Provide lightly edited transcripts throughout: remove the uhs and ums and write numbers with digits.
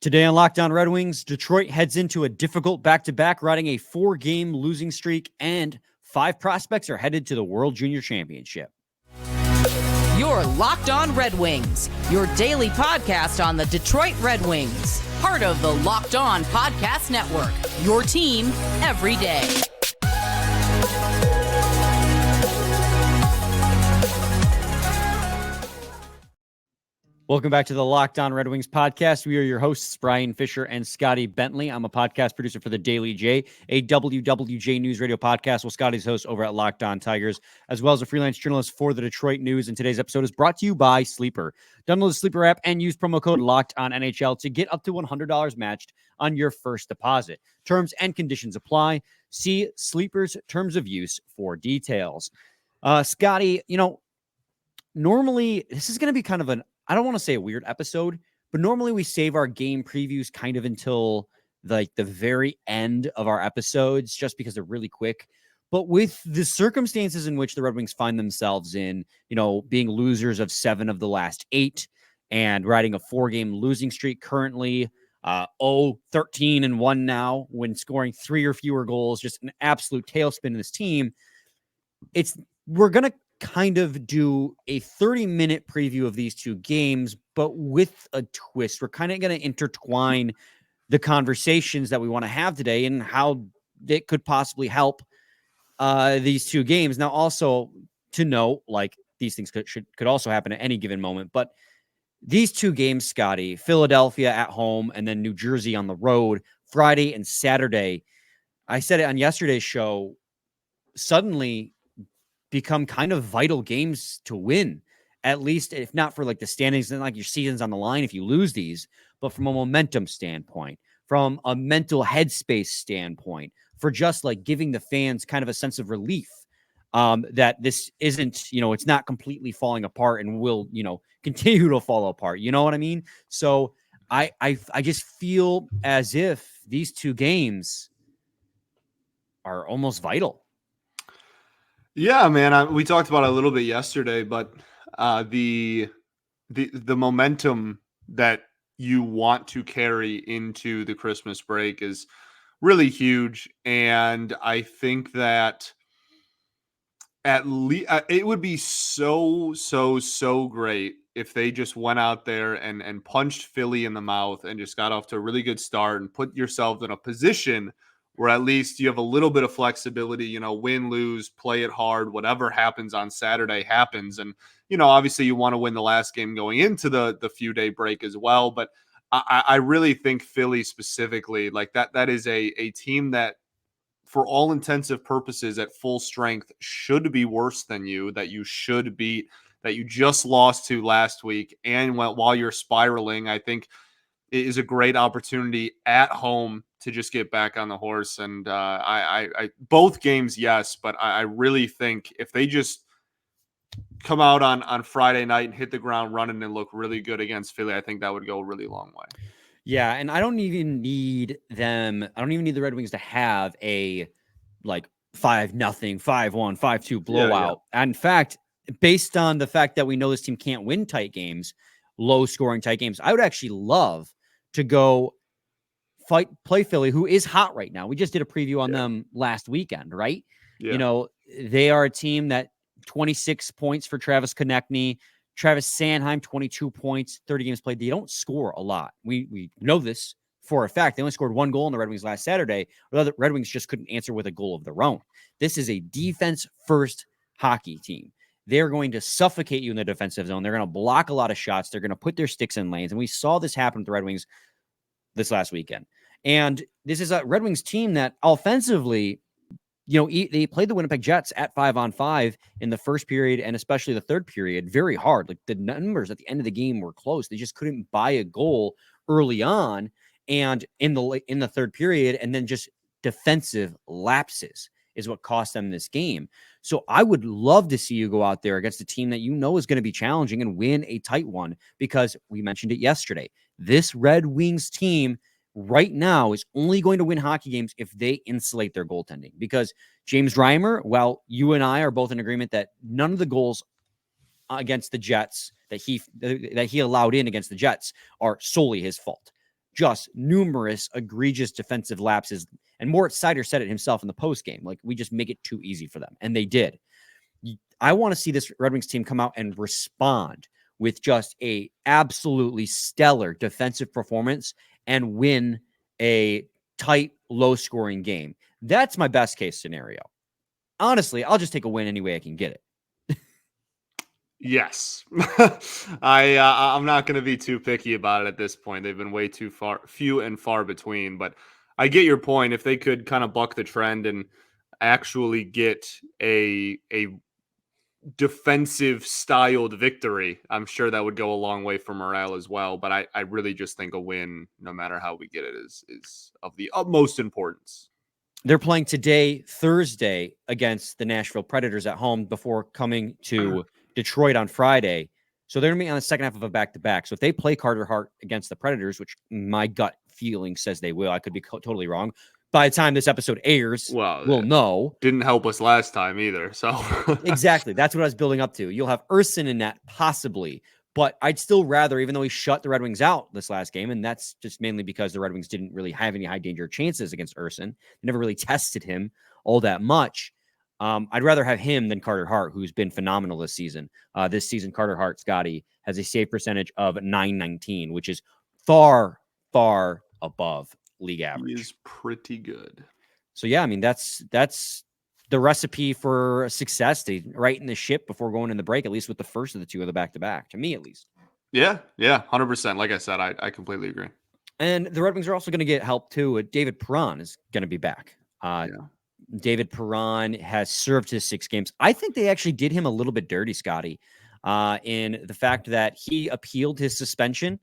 Today on Locked On Red Wings, Detroit heads into a difficult back-to-back, riding a 4-game losing streak, and 5 prospects are headed to the World Junior Championship. You're Locked On Red Wings, your daily podcast on the Detroit Red Wings, part of the Locked On Podcast Network, your team every day. Welcome back to the Locked On Red Wings podcast. We are your hosts, Brian Fisher and Scotty Bentley. I'm a podcast producer for the Daily J, a WWJ News Radio podcast. Well, Scotty's host over at Locked On Tigers, as well as a freelance journalist for the Detroit News. And today's episode is brought to you by Sleeper. Download the Sleeper app and use promo code Locked On NHL to get up to $100 matched on your first deposit. Terms and conditions apply. See Sleeper's terms of use for details. Scotty, normally this is going to be kind of I don't want to say a weird episode, but normally we save our game previews kind of until the very end of our episodes, just because they're really quick. But with the circumstances in which the Red Wings find themselves in, being losers of 7 of the last 8 and riding a 4-game losing streak currently, 13-1 now when scoring 3 or fewer goals, just an absolute tailspin in this team. We're going to kind of do a 30-minute preview of these 2 games, but with a twist. We're kind of going to intertwine the conversations that we want to have today and how it could possibly help these 2 games. Now, also to note, these things could also happen at any given moment, but these 2 games, Scotty, Philadelphia at home and then New Jersey on the road, Friday and Saturday, I said it on yesterday's show, suddenly become kind of vital games to win, at least if not for the standings and your season's on the line if you lose these, but from a momentum standpoint, from a mental headspace standpoint, for just giving the fans kind of a sense of relief that this isn't, it's not completely falling apart and will, continue to fall apart. You know what I mean? So I just feel as if these 2 games are almost vital. Yeah, man. We talked about it a little bit yesterday, but the momentum that you want to carry into the Christmas break is really huge, and I think that at least it would be so great if they just went out there and punched Philly in the mouth and just got off to a really good start and put yourself in a position where at least you have a little bit of flexibility, win, lose, play it hard, whatever happens on Saturday happens. And, obviously you want to win the last game going into the few day break as well. But I really think Philly specifically, that is a team that for all intensive purposes at full strength should be worse than you, that you should beat, that you just lost to last week. And while you're spiraling, I think it is a great opportunity at home to just get back on the horse. And I both games, yes, but I really think if they just come out on Friday night and hit the ground running and look really good against Philly, I think that would go a really long way. Yeah, and I don't even need the Red Wings to have a 5-0, 5-1, 5-2 blowout. Yeah. In fact, based on the fact that we know this team can't win tight games, low scoring tight games, I would actually love to go play Philly, who is hot right now. We just did a preview on them last weekend, right? Yeah. They are a team that 26 points for Travis Konechny, Travis Sanheim, 22 points, 30 games played. They don't score a lot. We know this for a fact. They only scored 1 goal in the Red Wings last Saturday. The Red Wings just couldn't answer with a goal of their own. This is a defense-first hockey team. They're going to suffocate you in the defensive zone. They're going to block a lot of shots. They're going to put their sticks in lanes. And we saw this happen with the Red Wings this last weekend. And this is a Red Wings team that offensively, they played the Winnipeg Jets at 5-on-5 in the first period and especially the third period very hard. The numbers at the end of the game were close. They just couldn't buy a goal early on and in the third period, and then just defensive lapses is what cost them this game. So I would love to see you go out there against a team that is going to be challenging and win a tight one, because we mentioned it yesterday. This Red Wings team right now is only going to win hockey games if they insulate their goaltending, because James Reimer, well, you and I are both in agreement that none of the goals against the Jets that he allowed in against the Jets are solely his fault. just numerous egregious defensive lapses. And Moritz Seider said it himself in the post game. Like, we just make it too easy for them. And they did. I want to see this Red Wings team come out and respond with just a absolutely stellar defensive performance and win a tight, low-scoring game. That's my best case scenario. Honestly, I'll just take a win any way I can get it. Yes. I'm not going to be too picky about it at this point. They've been way too few and far between, but I get your point. If they could kind of buck the trend and actually get a defensive styled victory, I'm sure that would go a long way for morale as well. But I really just think a win, no matter how we get it, is of the utmost importance. They're playing today, Thursday, against the Nashville Predators at home before coming to Detroit on Friday. So they're going to be on the second half of a back-to-back. So if they play Carter Hart against the Predators, which my gut feeling says they will, I could be totally wrong. By the time this episode airs, we'll know. Didn't help us last time either. So exactly. That's what I was building up to. You'll have Edvinsson in that possibly, but I'd still rather, even though he shut the Red Wings out this last game, and that's just mainly because the Red Wings didn't really have any high danger chances against Edvinsson. They never really tested him all that much. I'd rather have him than Carter Hart, who's been phenomenal this season. This season, Carter Hart, Scotty, has a save percentage of .919, which is far, far above league average. He is pretty good. So yeah, I mean, that's the recipe for success. They righten the ship before going in the break, at least with the first of the two of the back-to-back, to me at least. Yeah, 100%. Like I said, I completely agree. And the Red Wings are also going to get help too. David Perron is going to be back. David Perron has served his 6 games. I think they actually did him a little bit dirty, Scotty, in the fact that he appealed his suspension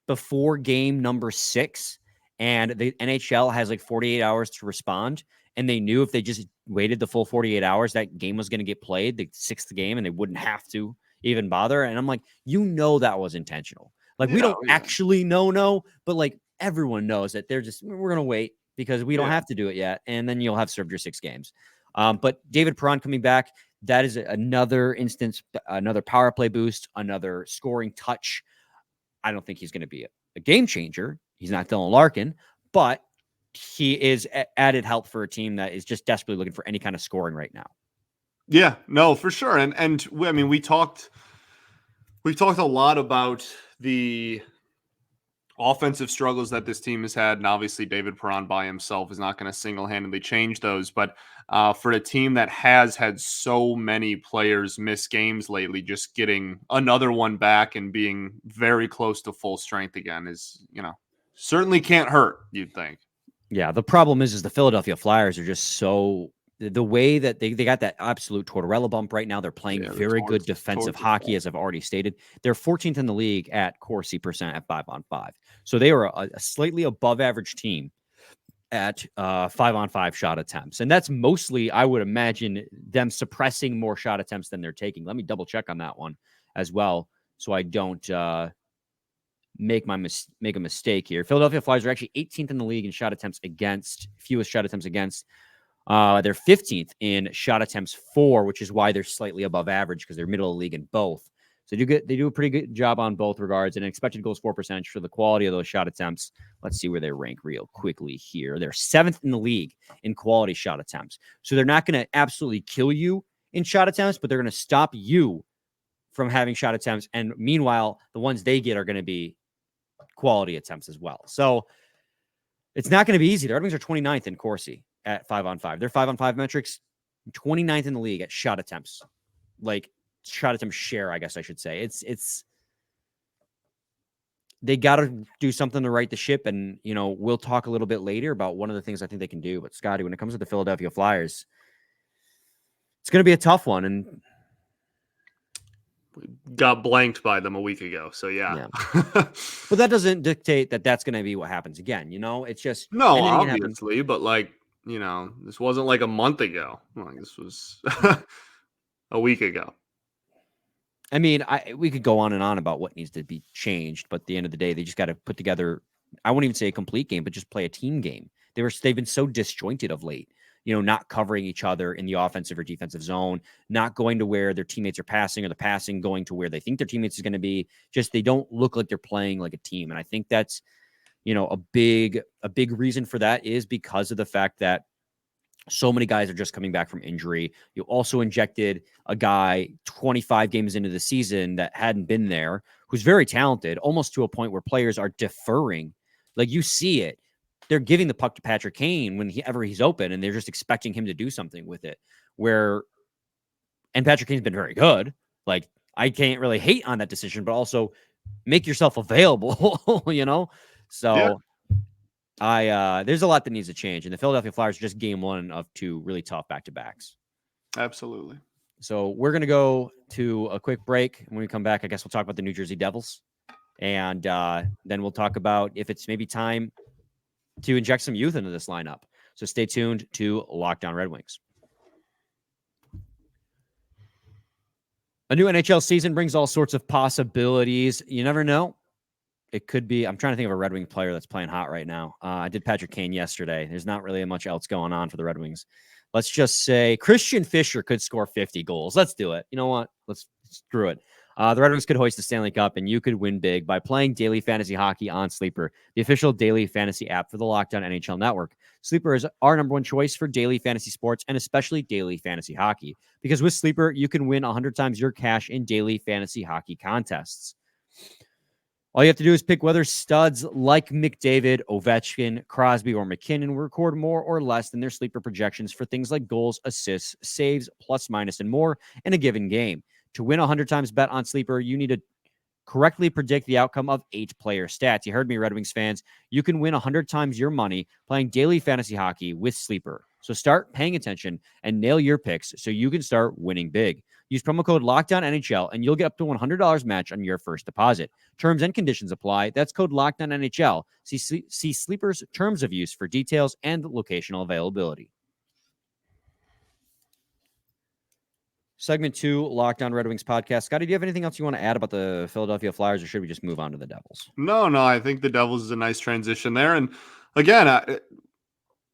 before game number 6, and the NHL has like 48 hours to respond. And they knew if they just waited the full 48 hours, that game was going to get played, the 6th game, and they wouldn't have to even bother. And I'm like, that was intentional. Like, we don't actually know, but like everyone knows that we're going to wait because we don't have to do it yet. And then you'll have served your 6 games. But David Perron coming back, that is another instance, another power play boost, another scoring touch. I don't think he's going to be a game changer. He's not Dylan Larkin, but he is added help for a team that is just desperately looking for any kind of scoring right now. Yeah, no, for sure. And I mean, we've talked a lot about the offensive struggles that this team has had. And obviously David Perron by himself is not going to single-handedly change those. But for a team that has had so many players miss games lately, just getting another one back and being very close to full strength again is, certainly can't hurt, you'd think. Yeah, the problem is the Philadelphia Flyers are just so the way that they got that absolute Tortorella bump right now. They're playing very good defensive hockey, as I've already stated. They're 14th in the league at Corsi percent at 5-on-5. So they are a slightly above average team at 5-on-5 shot attempts. And that's mostly, I would imagine, them suppressing more shot attempts than they're taking. Let me double check on that one as well, so I don't make a mistake here. Philadelphia Flyers are actually 18th in the league in shot attempts against, fewest shot attempts against. They're 15th in shot attempts for, which is why they're slightly above average, because they're middle of the league in both. So they do a pretty good job on both regards. And expected goals for percentage for the quality of those shot attempts. Let's see where they rank real quickly here. They're 7th in the league in quality shot attempts. So they're not going to absolutely kill you in shot attempts, but they're going to stop you from having shot attempts. And meanwhile, the ones they get are going to be quality attempts as well. So it's not going to be easy. The Red Wings are 29th in Corsi at 5-on-5. Their 5-on-5 metrics, 29th in the league at shot attempts. Like shot attempt share, I guess I should say. It's they got to do something to right the ship. And, we'll talk a little bit later about one of the things I think they can do. But Scotty, when it comes to the Philadelphia Flyers, it's going to be a tough one. And we got blanked by them a week ago. So yeah. But that doesn't dictate that that's going to be what happens again. It's just, no, obviously, but this wasn't like a month ago. This was a week ago. I mean, we could go on and on about what needs to be changed, but at the end of the day, they just got to put together, I won't even say a complete game, but just play a team game. They've been so disjointed of late. not covering each other in the offensive or defensive zone, not going to where their teammates are passing, or the passing going to where they think their teammates is going to be. Just they don't look like they're playing like a team. And I think that's, a big reason for that is because of the fact that so many guys are just coming back from injury. You also injected a guy 25 games into the season that hadn't been there, who's very talented, almost to a point where players are deferring. Like, you see it. They're giving the puck to Patrick Kane whenever he's open, and they're just expecting him to do something with it. And Patrick Kane's been very good. Like, I can't really hate on that decision, but also make yourself available, So there's a lot that needs to change, and the Philadelphia Flyers are just game one of two really tough back-to-backs. Absolutely. So we're going to go to a quick break. When we come back, I guess we'll talk about the New Jersey Devils, and then we'll talk about if it's maybe time to inject some youth into this lineup. So stay tuned to Locked On Red Wings. A new NHL season brings all sorts of possibilities. You never know. It could be, I'm trying to think of a Red Wing player that's playing hot right now. I did Patrick Kane yesterday. There's not really much else going on for the Red Wings. Let's just say Christian Fischer could score 50 goals. Let's do it. You know what? Let's screw it. The Red Wings could hoist the Stanley Cup, and you could win big by playing daily fantasy hockey on Sleeper, the official daily fantasy app for the Locked On NHL Network. Sleeper is our number one choice for daily fantasy sports and especially daily fantasy hockey, because with Sleeper, you can win 100 times your cash in daily fantasy hockey contests. All you have to do is pick whether studs like McDavid, Ovechkin, Crosby, or McKinnon will record more or less than their sleeper projections for things like goals, assists, saves, plus, minus, and more in a given game. To win 100 times bet on Sleeper, you need to correctly predict the outcome of 8 player stats. You heard me, Red Wings fans. You can win 100 times your money playing daily fantasy hockey with Sleeper. So start paying attention and nail your picks so you can start winning big. Use promo code LOCKDOWNNHL and you'll get up to $100 match on your first deposit. Terms and conditions apply. That's code LOCKDOWNNHL. See Sleeper's terms of use for details and locational availability. Segment 2, Locked On Red Wings podcast. Scotty, do you have anything else you want to add about the Philadelphia Flyers, or should we just move on to the Devils? No, I think the Devils is a nice transition there. And again,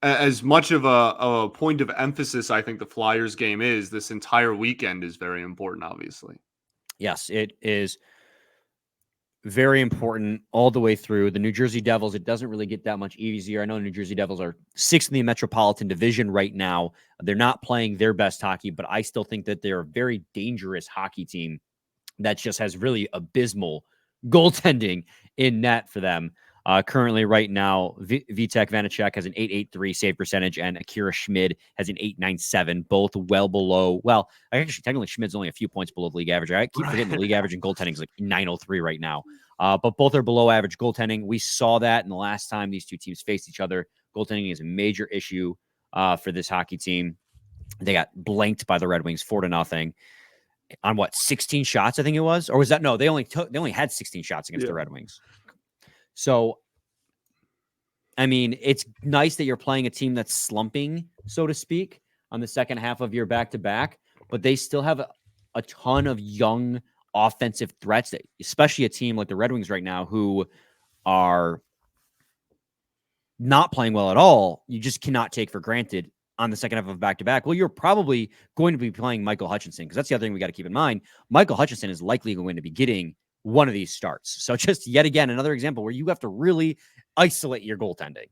as much of a point of emphasis I think the Flyers game is, this entire weekend is very important, obviously. Yes, it is very important all the way through. The New Jersey Devils, it doesn't really get that much easier. I know the New Jersey Devils are 6th in the Metropolitan Division right now. They're not playing their best hockey, but I still think that they're a very dangerous hockey team that just has really abysmal goaltending in net for them. Currently, right now, Vitek Vanacek has an .883 save percentage, and Akira Schmid has an .897, both well below. Well, actually, technically, Schmid's only a few points below the league average. I keep forgetting the league average in goaltending is like .903 right now. But both are below average goaltending. We saw that in the last time these two teams faced each other. Goaltending is a major issue for this hockey team. They got blanked by the Red Wings 4-0 on 16 shots, I think it was, or was that no? They only had 16 shots against the Red Wings. So, I mean, it's nice that you're playing a team that's slumping, so to speak, on the second half of your back-to-back, but they still have a ton of young offensive threats, especially a team like the Red Wings right now who are not playing well at all. You just cannot take for granted on the second half of back-to-back. Well, you're probably going to be playing Michael Hutchinson, because that's the other thing we got to keep in mind. Michael Hutchinson is likely going to be getting one of these starts. So just yet again, another example where you have to really isolate your goaltending.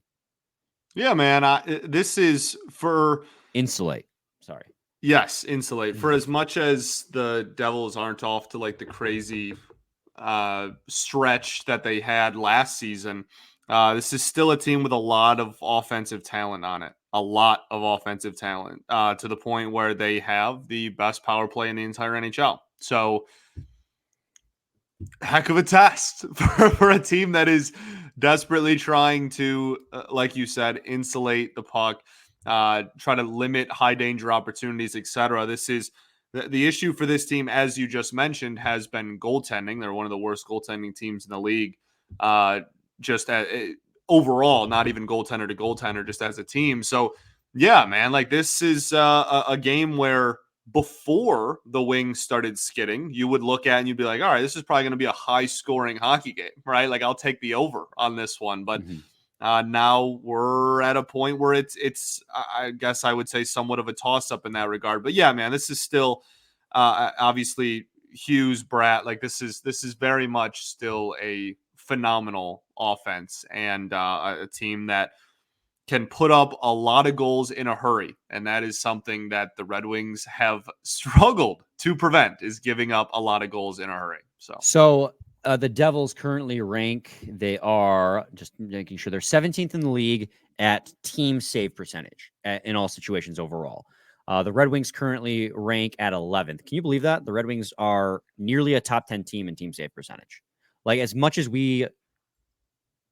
Yeah, man. This is for insulate. Sorry. Yes, insulate. For as much as the Devils aren't off to like the crazy stretch that they had last season, this is still a team with a lot of offensive talent on it. A lot of offensive talent to the point where they have the best power play in the entire NHL. So heck of a test for a team that is desperately trying to, like you said, insulate the puck, try to limit high danger opportunities, etc. This is the issue for this team, as you just mentioned, has been goaltending. They're one of the worst goaltending teams in the league, overall, not even goaltender to goaltender, just as a team. So yeah, man, like this is a game where before the Wings started skidding, you would look at and you'd be like, all right, this is probably going to be a high scoring hockey game, right? Like I'll take the over on this one. But Now we're at a point where it's I guess I would say somewhat of a toss up in that regard. But yeah, man, this is still obviously Hughes, Bratt. Like this is very much still a phenomenal offense and a team that can put up a lot of goals in a hurry. And that is something that the Red Wings have struggled to prevent, is giving up a lot of goals in a hurry. So the Devils currently rank, they are just making sure they're 17th in the league at team save percentage in all situations overall. The Red Wings currently rank at 11th. Can you believe that? The Red Wings are nearly a top 10 team in team save percentage. Like, as much as we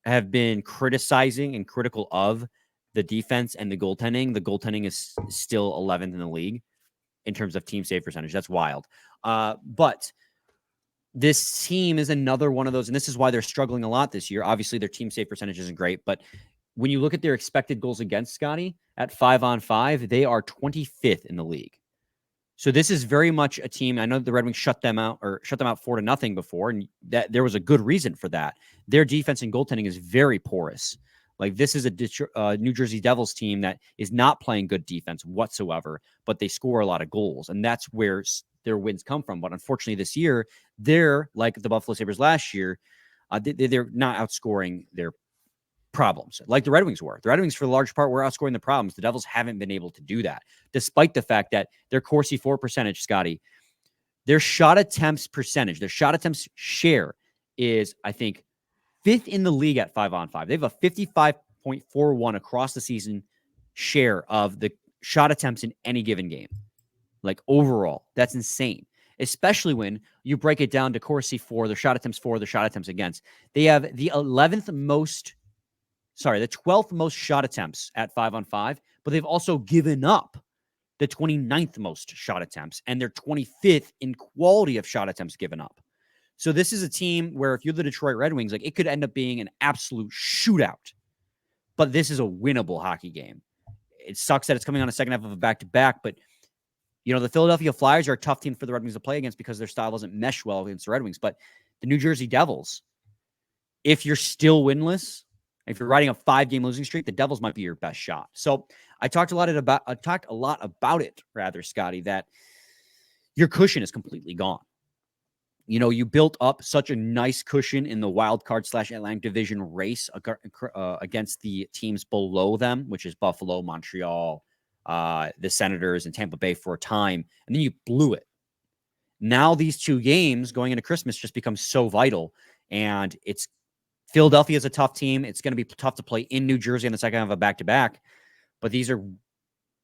have been criticizing and critical of the defense and the goaltending is still 11th in the league in terms of team save percentage. That's wild. But this team is another one of those, and this is why they're struggling a lot this year. Obviously, their team save percentage isn't great, but when you look at their expected goals against, Scotty, at 5-on-5, they are 25th in the league. So this is very much a team. I know the Red Wings shut them out 4-0 before, and that there was a good reason for that. Their defense and goaltending is very porous. Like, this is a New Jersey Devils team that is not playing good defense whatsoever, but they score a lot of goals, and that's where their wins come from. But unfortunately, this year, they're like the Buffalo Sabres last year. They're not outscoring their problems like the Red Wings were. The Red Wings, for the large part, were outscoring the problems. The Devils haven't been able to do that, despite the fact that their Corsi for percentage, Scotty, their shot attempts percentage, their shot attempts share is, I think, 5th in the league at 5-on-5. They have a 55.41 across the season share of the shot attempts in any given game. Like, overall, that's insane. Especially when you break it down to Corsi for, their shot attempts for, their shot attempts against. They have the 12th most shot attempts at 5-on-5, but they've also given up the 29th most shot attempts, and they're 25th in quality of shot attempts given up. So this is a team where, if you're the Detroit Red Wings, like, it could end up being an absolute shootout, but this is a winnable hockey game. It sucks that it's coming on a second half of a back-to-back, but the Philadelphia Flyers are a tough team for the Red Wings to play against because their style doesn't mesh well against the Red Wings. But the New Jersey Devils, if you're still winless, if you're riding a 5-game losing streak, the Devils might be your best shot. So I talked a lot about it, Scotty, that your cushion is completely gone. You built up such a nice cushion in the wild card / Atlantic Division race against the teams below them, which is Buffalo, Montreal, the Senators, and Tampa Bay for a time, and then you blew it. Now these 2 games going into Christmas just become so vital, and it's Philadelphia is a tough team. It's going to be tough to play in New Jersey on the second half of a back-to-back, but these are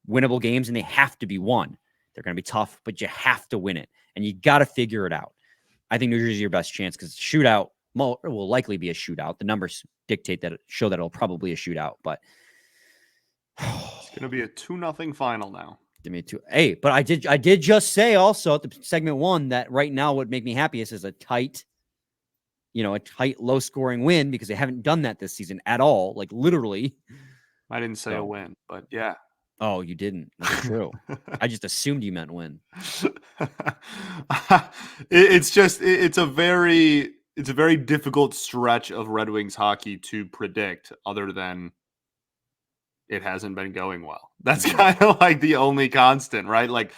winnable games, and they have to be won. They're going to be tough, but you have to win it, and you got to figure it out. I think New Jersey is your best chance because shootout will likely be a shootout. The numbers show that it'll probably be a shootout, but it's going to be a 2-0 final now. Give me a 2. Hey, but I did just say also at the segment 1 that right now what would make me happiest is a tight, low scoring win, because they haven't done that this season at all. Like, literally. I didn't say a win, but yeah. Oh, you didn't. That's true. I just assumed you meant win. It's a very difficult stretch of Red Wings hockey to predict, other than it hasn't been going well. That's kind of like the only constant, right? Like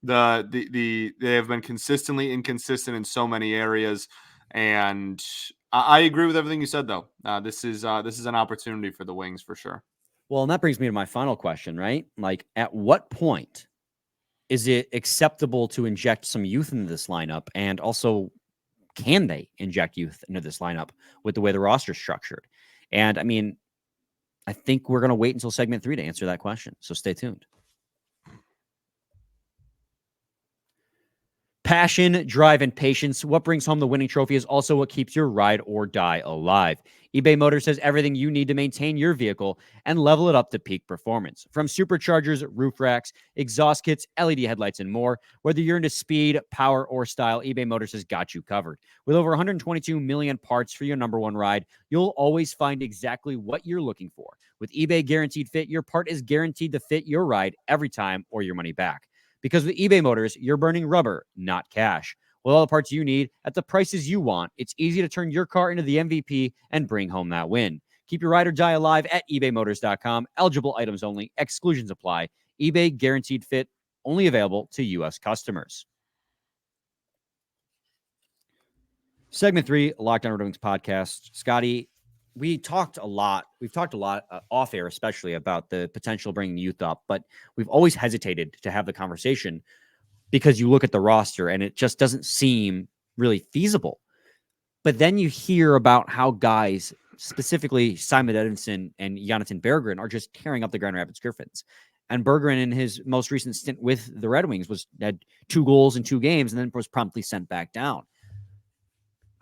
they have been consistently inconsistent in so many areas, and I agree with everything you said, though. This is an opportunity for the Wings for sure. Well, and that brings me to my final question, right? Like, at what point is it acceptable to inject some youth into this lineup? And also, can they inject youth into this lineup with the way the roster is structured? And I mean, I think we're going to wait until segment 3 to answer that question. So stay tuned. Passion, drive, and patience. What brings home the winning trophy is also what keeps your ride or die alive. eBay Motors has everything you need to maintain your vehicle and level it up to peak performance. From superchargers, roof racks, exhaust kits, LED headlights, and more, whether you're into speed, power, or style, eBay Motors has got you covered. With over 122 million parts for your number one ride, you'll always find exactly what you're looking for. With eBay Guaranteed Fit, your part is guaranteed to fit your ride every time or your money back. Because with eBay Motors, you're burning rubber, not cash. With all the parts you need at the prices you want, it's easy to turn your car into the MVP and bring home that win. Keep your ride or die alive at ebaymotors.com. Eligible items only. Exclusions apply. eBay guaranteed fit. Only available to U.S. customers. Segment 3, Locked On Red Wings podcast. Scotty, we've talked a lot off air, especially about the potential bringing youth up, but we've always hesitated to have the conversation because you look at the roster and it just doesn't seem really feasible. But then you hear about how guys, specifically Simon Edvinsson and Jonatan Berggren, are just tearing up the Grand Rapids Griffins. And Berggren, in his most recent stint with the Red Wings, had 2 goals in 2 games and then was promptly sent back down.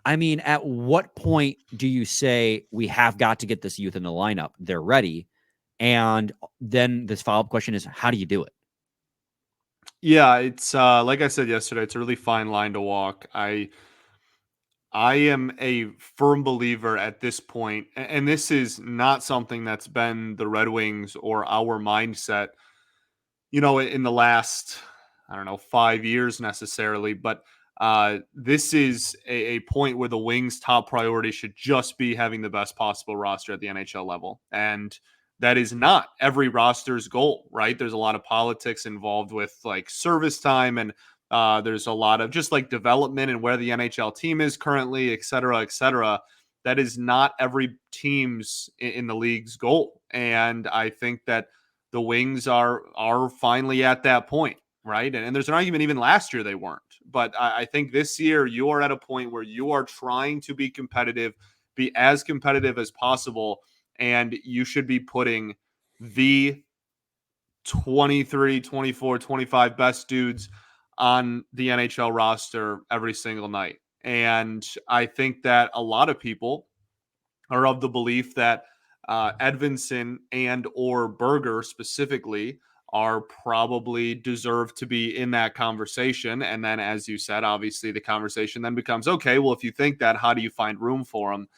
I mean, at what point do you say we have got to get this youth in the lineup? They're ready. And then this follow-up question is, how do you do it? Yeah, it's like I said yesterday, it's a really fine line to walk. I am a firm believer at this point, and this is not something that's been the Red Wings or our mindset, in the last, 5 years necessarily, but this is a point where the Wings' top priority should just be having the best possible roster at the NHL level. And that is not every roster's goal, right? There's a lot of politics involved with like service time, and there's a lot of just like development and where the NHL team is currently, et cetera, et cetera. That is not every team's in the league's goal. And I think that the Wings are finally at that point, right? And there's an argument even last year they weren't. But I think this year you are at a point where you are trying to be competitive, be as competitive as possible, and you should be putting the 23, 24, 25 best dudes on the NHL roster every single night. And I think that a lot of people are of the belief that Edvinsson and or Berger specifically are probably deserve to be in that conversation. And then, as you said, obviously the conversation then becomes, okay, well, if you think that, how do you find room for them?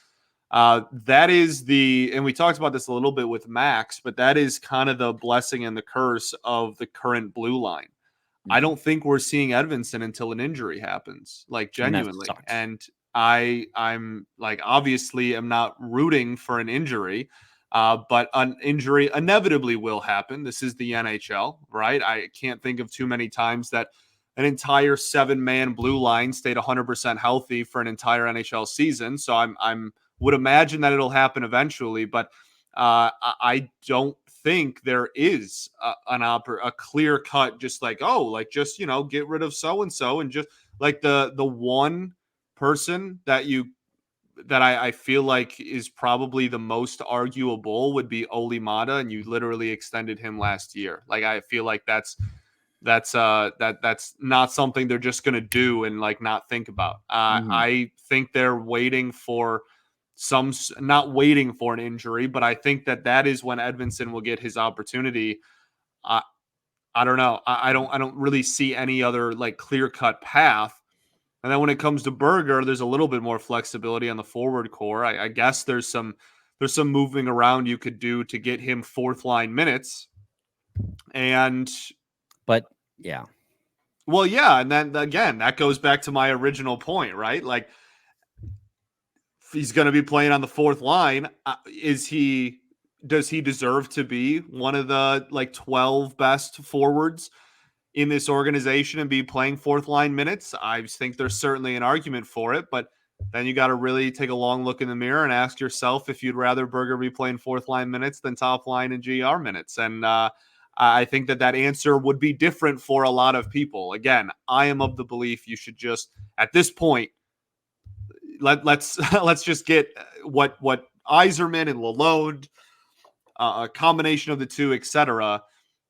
That is and we talked about this a little bit with Max, but that is kind of the blessing and the curse of the current blue line. Mm-hmm. I don't think we're seeing Edvinsson until an injury happens, like genuinely. And I'm like, obviously I'm not rooting for an injury. But an injury inevitably will happen. This is the NHL, right? I can't think of too many times that an entire 7-man blue line stayed 100% healthy for an entire NHL season. So I'm would imagine that it'll happen eventually, but I don't think there is a clear cut, just like, just, get rid of so-and-so, and just like the one person that I feel like is probably the most arguable would be Oli Mata, and you literally extended him last year. Like, I feel like that's not something they're just going to do and like not think about. I think they're waiting for not waiting for an injury, but I think that is when Edvinsson will get his opportunity. I don't know. I don't really see any other like clear-cut path. And then when it comes to Berger, there's a little bit more flexibility on the forward core. I guess there's some moving around you could do to get him 4th line minutes. But yeah. Well, yeah. And then again, that goes back to my original point, right? Like, he's going to be playing on the 4th line. Does he deserve to be one of the like 12 best forwards in this organization and be playing 4th line minutes? I think there's certainly an argument for it, but then you got to really take a long look in the mirror and ask yourself if you'd rather Berger be playing 4th line minutes than top line and GR minutes. And I think that answer would be different for a lot of people. Again, I am of the belief you should just, at this point, let's just get what Yzerman and Lalonde, a combination of the two, etc.,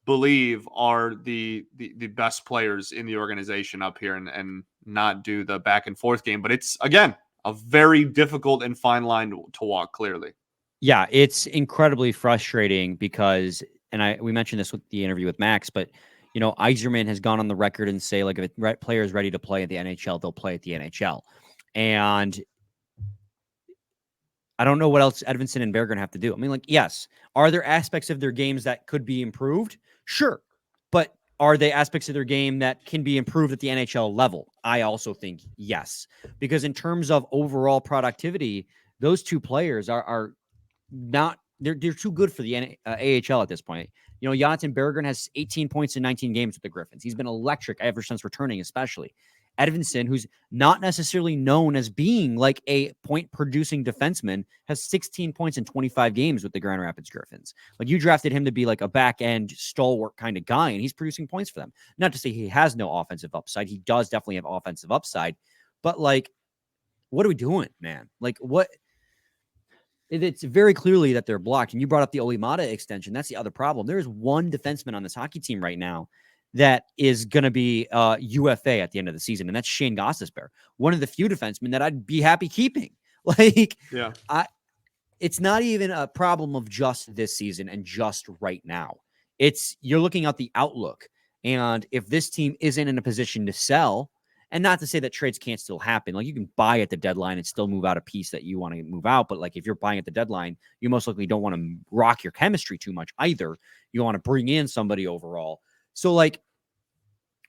believe are the best players in the organization up here, and not do the back and forth game. But it's, again, a very difficult and fine line to walk, clearly. Yeah, it's incredibly frustrating because, and we mentioned this with the interview with Max, but Yzerman has gone on the record and say, like, if a player is ready to play at the NHL, they'll play at the NHL. And I don't know what else Edvinsson and Berggren have to do. I mean, like, yes, are there aspects of their games that could be improved? Sure. But are they aspects of their game that can be improved at the NHL level? I also think yes. Because in terms of overall productivity, those two players are they're too good for the AHL at this point. You know, Jonatan Berggren has 18 points in 19 games with the Griffins. He's been electric ever since returning, especially. Edvinsson, who's not necessarily known as being like a point-producing defenseman, has 16 points in 25 games with the Grand Rapids Griffins. Like, you drafted him to be like a back-end stalwart kind of guy, and he's producing points for them. Not to say he has no offensive upside. He does definitely have offensive upside. But, like, what are we doing, man? Like, what? It's very clearly that they're blocked. And you brought up the Olimata extension. That's the other problem. There is one defenseman on this hockey team right now that is going to be UFA at the end of the season, and that's Shane Gostisbehere, one of the few defensemen that I'd be happy keeping. Like, yeah, it's not even a problem of just this season and just right now. It's you're looking at the outlook, and if this team isn't in a position to sell, and not to say that trades can't still happen. Like, you can buy at the deadline and still move out a piece that you want to move out. But like, if you're buying at the deadline, you most likely don't want to rock your chemistry too much either. You want to bring in somebody overall. So, like,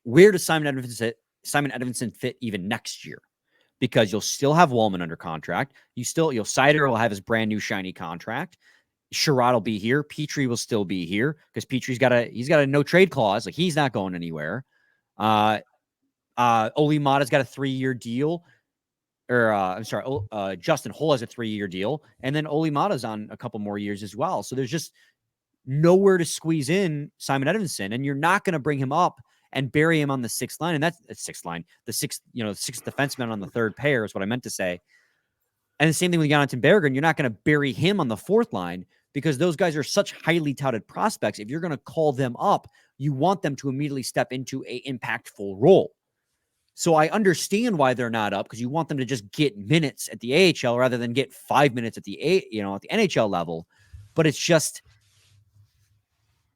where does Simon Edvinsson fit even next year? Because you'll still have Wallman under contract. Sider will have his brand new shiny contract. Sherrod will be here. Petrie will still be here because Petrie's got a no trade clause. Like, he's not going anywhere. Olimata's got a 3-year deal. Justin Hull has a 3-year deal. And then Olimata's on a couple more years as well. So there's just nowhere to squeeze in Simon Edvinsson, and you're not going to bring him up and bury him on the sixth line. And that's the sixth defenseman on the third pair is what I meant to say. And the same thing with Jonatan Berggren. You're not going to bury him on the fourth line because those guys are such highly touted prospects. If you're going to call them up, you want them to immediately step into a impactful role. So I understand why they're not up, because you want them to just get minutes at the AHL rather than get 5 minutes at the at the NHL level. But it's just,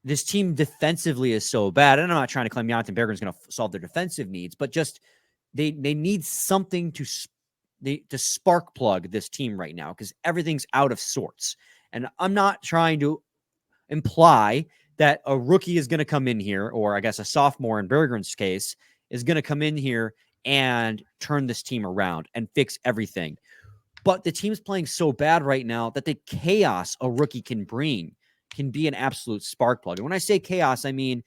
this team defensively is so bad. And I'm not trying to claim Jonatan Berggren is going to solve their defensive needs, but just they need something to spark plug this team right now, because everything's out of sorts. And I'm not trying to imply that a rookie is going to come in here, or I guess a sophomore in Berggren's case is going to come in here and turn this team around and fix everything. But the team's playing so bad right now that the chaos a rookie can bring can be an absolute spark plug. And when I say chaos, I mean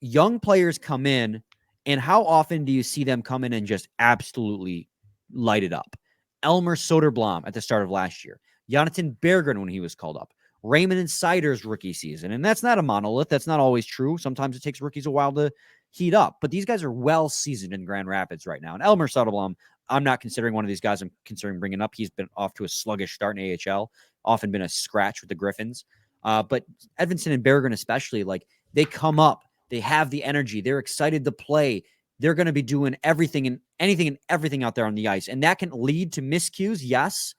young players come in, and how often do you see them come in and just absolutely light it up? Elmer Soderblom at the start of last year, Jonatan Berggren when he was called up, Raymond and Sider's rookie season. And that's not a monolith. That's not always true. Sometimes it takes rookies a while to heat up, but these guys are well seasoned in Grand Rapids right now. And Elmer Soderblom, I'm not considering one of these guys I'm considering bringing up. He's been off to a sluggish start in AHL, often been a scratch with the Griffins. But Edvinsson and Berggren especially, like, they come up, they have the energy, they're excited to play. They're going to be doing everything and anything and everything out there on the ice. And that can lead to miscues, yes,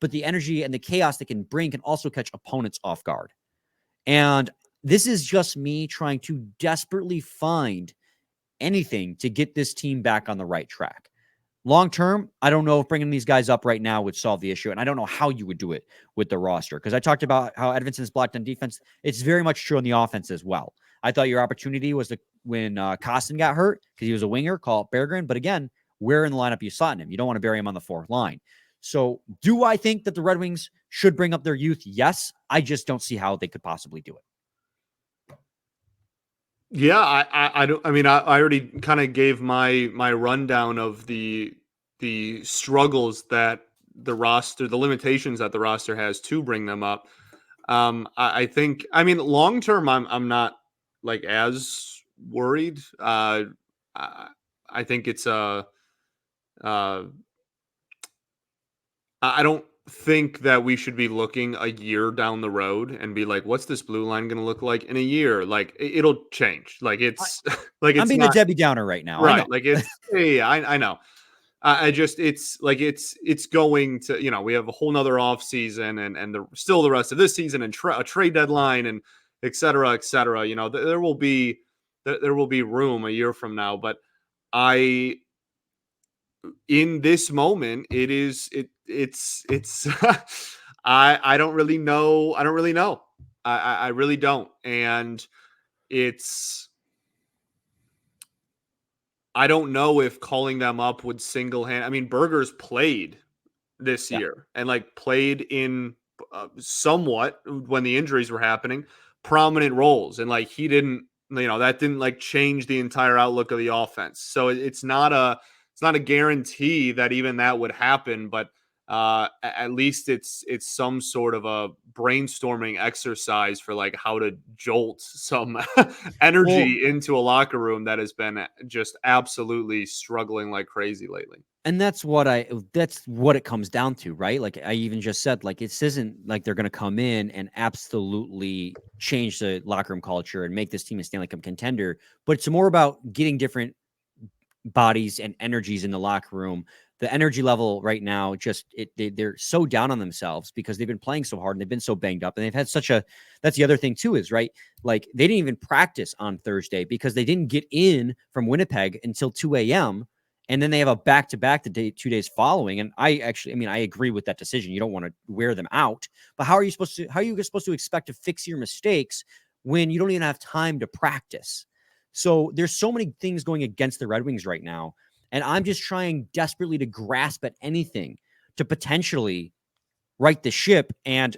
but the energy and the chaos they can bring can also catch opponents off guard. And this is just me trying to desperately find anything to get this team back on the right track. Long term, I don't know if bringing these guys up right now would solve the issue, and I don't know how you would do it with the roster, because I talked about how Edvinsson's blocked on defense. It's very much true on the offense as well. I thought your opportunity was when Kostin got hurt, because he was a winger, call it Berggren. But again, where in the lineup you slotting him? You don't want to bury him on the fourth line. So do I think that the Red Wings should bring up their youth? Yes. I just don't see how they could possibly do it. Yeah, I don't. I mean, I already kind of gave my rundown of the struggles that the roster, the limitations that the roster has to bring them up. I think. I mean, long term, I'm not like as worried. I think it's I don't think that we should be looking a year down the road and be like, what's this blue line going to look like in a year? Like, it'll change. Like, it's like, I'm being a Debbie Downer right now. Right. Like, it's, yeah, I know. It's like, it's going to, we have a whole nother off season and still the rest of this season and a trade deadline and et cetera, there will be room a year from now, but in this moment, it's I don't really know. I really don't. And I don't know if calling them up would I mean, Berger's played this year and like played in somewhat, when the injuries were happening, prominent roles. And like, he didn't, that didn't like change the entire outlook of the offense. So it's not a guarantee that even that would happen, but at least it's some sort of a brainstorming exercise for like how to jolt some energy into a locker room that has been just absolutely struggling like crazy lately. And that's what it comes down to, right? Like I even just said, like, it isn't like they're going to come in and absolutely change the locker room culture and make this team a Stanley Cup contender, but it's more about getting different bodies and energies in the locker room. The energy level right now, they're so down on themselves because they've been playing so hard and they've been so banged up, and they've had that's the other thing too, is right. Like they didn't even practice on Thursday because they didn't get in from Winnipeg until 2 a.m. And then they have a back-to-back 2 days following. And I agree with that decision. You don't want to wear them out, but how are you supposed to expect to fix your mistakes when you don't even have time to practice? So there's so many things going against the Red Wings right now. And I'm just trying desperately to grasp at anything to potentially right the ship. And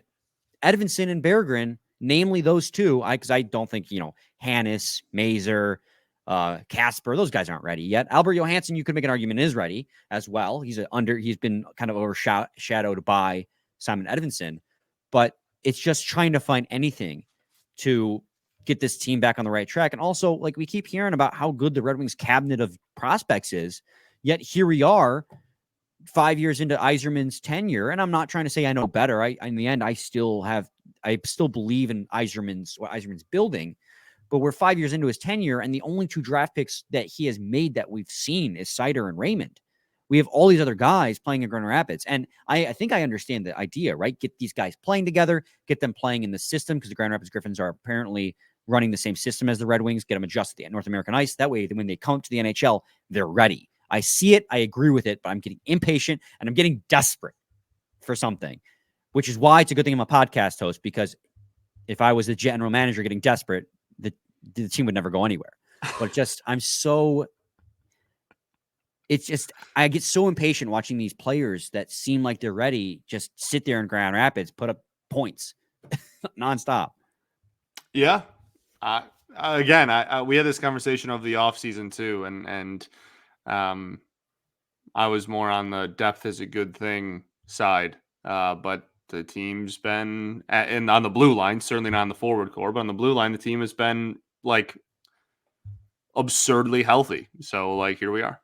Edvinsson and Berggren, namely those two, because I don't think, Hannes, Mazur, Casper, those guys aren't ready yet. Albert Johansson, you could make an argument, is ready as well. He's been kind of overshadowed by Simon Edvinsson, but it's just trying to find anything to get this team back on the right track. And also, like, we keep hearing about how good the Red Wings cabinet of prospects is, yet here we are 5 years into Yzerman's tenure. And I'm not trying to say I know better. In the end, I still believe in Yzerman's building. But we're 5 years into his tenure, and the only 2 draft picks that he has made that we've seen is Seider and Raymond. We have all these other guys playing in Grand Rapids. And I think I understand the idea, right? Get these guys playing together, get them playing in the system, because the Grand Rapids Griffins are apparently running the same system as the Red Wings, get them adjusted to the North American ice. That way, when they come to the NHL, they're ready. I see it. I agree with it, but I'm getting impatient and I'm getting desperate for something, which is why it's a good thing I'm a podcast host, because if I was the general manager getting desperate, the team would never go anywhere. But I get so impatient watching these players that seem like they're ready, just sit there in Grand Rapids, put up points nonstop. Yeah. We had this conversation of the offseason too. And I was more on the depth is a good thing side. But the team's been on the blue line, certainly not on the forward core, but on the blue line, the team has been like absurdly healthy. So like, here we are.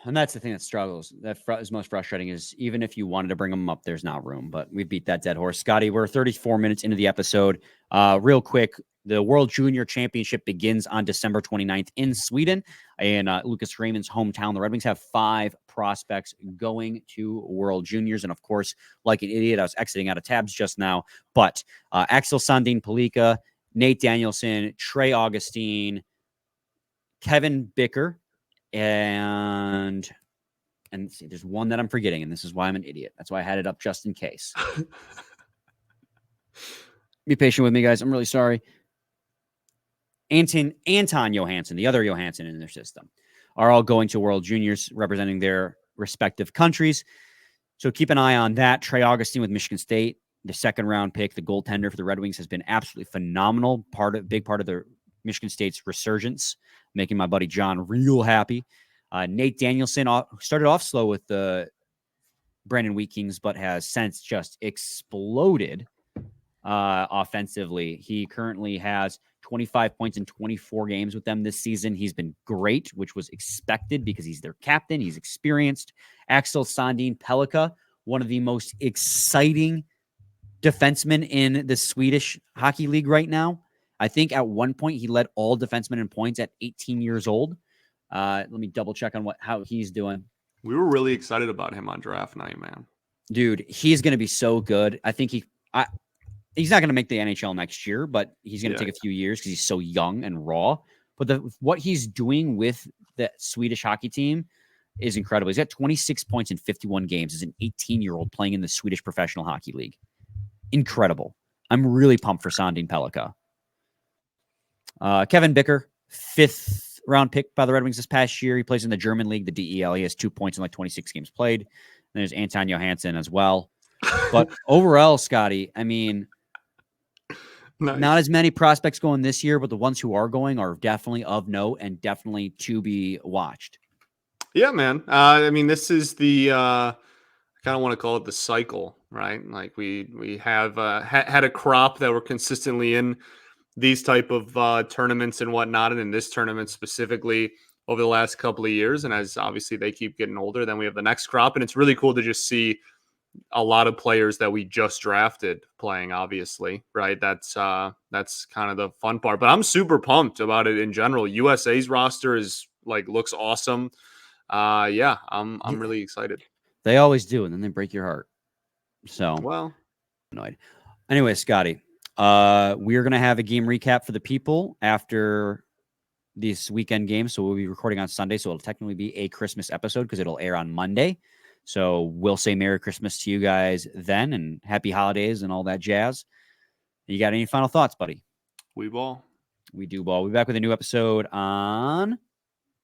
And that's the thing that struggles. That is most frustrating, is even if you wanted to bring them up, there's not room. But we beat that dead horse. Scotty, we're 34 minutes into the episode. Real quick, the World Junior Championship begins on December 29th in Sweden, in Lucas Raymond's hometown. The Red Wings have 5 prospects going to World Juniors. And of course, like an idiot, I was exiting out of tabs just now. But Axel Sandin-Pellikka, Nate Danielson, Trey Augustine, Kevin Bicker, and see, there's one that I'm forgetting, and this is why I'm an idiot. That's why I had it up just in case. Be patient with me, guys. I'm really sorry. Anton Johansson, the other Johansson in their system, are all going to World Juniors representing their respective countries. So keep an eye on that. Trey Augustine with Michigan State, the 2nd-round pick, the goaltender for the Red Wings, has been absolutely phenomenal. Big part of the Michigan State's resurgence, making my buddy John real happy. Nate Danielson started off slow with the Brandon Wheat Kings, but has since just exploded offensively. He currently has 25 points in 24 games with them this season. He's been great, which was expected because he's their captain. He's experienced. Axel Sandin-Pellikka, one of the most exciting defensemen in the Swedish Hockey League right now. I think at one point he led all defensemen in points at 18 years old. Let me double check on how he's doing. We were really excited about him on draft night, man. Dude, he's going to be so good. I think he's not going to make the NHL next year, but he's going to take a few years because he's so young and raw. But what he's doing with the Swedish hockey team is incredible. He's got 26 points in 51 games as an 18-year-old playing in the Swedish Professional Hockey League. Incredible. I'm really pumped for Sandin-Pellikka. Kevin Bicker, 5th-round pick by the Red Wings this past year. He plays in the German league, the DEL. He has 2 points in like 26 games played. And there's Anton Johansson as well. But overall, Scotty, I mean, Nice. not as many prospects going this year, but the ones who are going are definitely of note and definitely to be watched. Yeah, man. I mean, this is the I kind of want to call it the cycle, right? Like we have had a crop that were consistently in these type of tournaments and whatnot, and in this tournament specifically over the last couple of years. And as obviously they keep getting older, then we have the next crop, and it's really cool to just see a lot of players that we just drafted playing, obviously, right? That's kind of the fun part. But I'm super pumped about it in general. USA's roster is looks awesome. Yeah, I'm really excited. They always do, and then they break your heart. So well, annoyed. Anyway, Scotty, we're gonna have a game recap for the people after this weekend game. So we'll be recording on Sunday. So it'll technically be a Christmas episode because it'll air on Monday. So we'll say Merry Christmas to you guys then, and Happy Holidays and all that jazz. You got any final thoughts, buddy? We ball. We do ball. We'll be back with a new episode on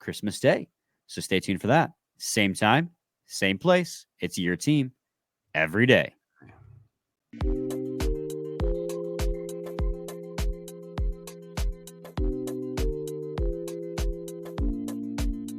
Christmas Day. So stay tuned for that. Same time, same place. It's your team every day.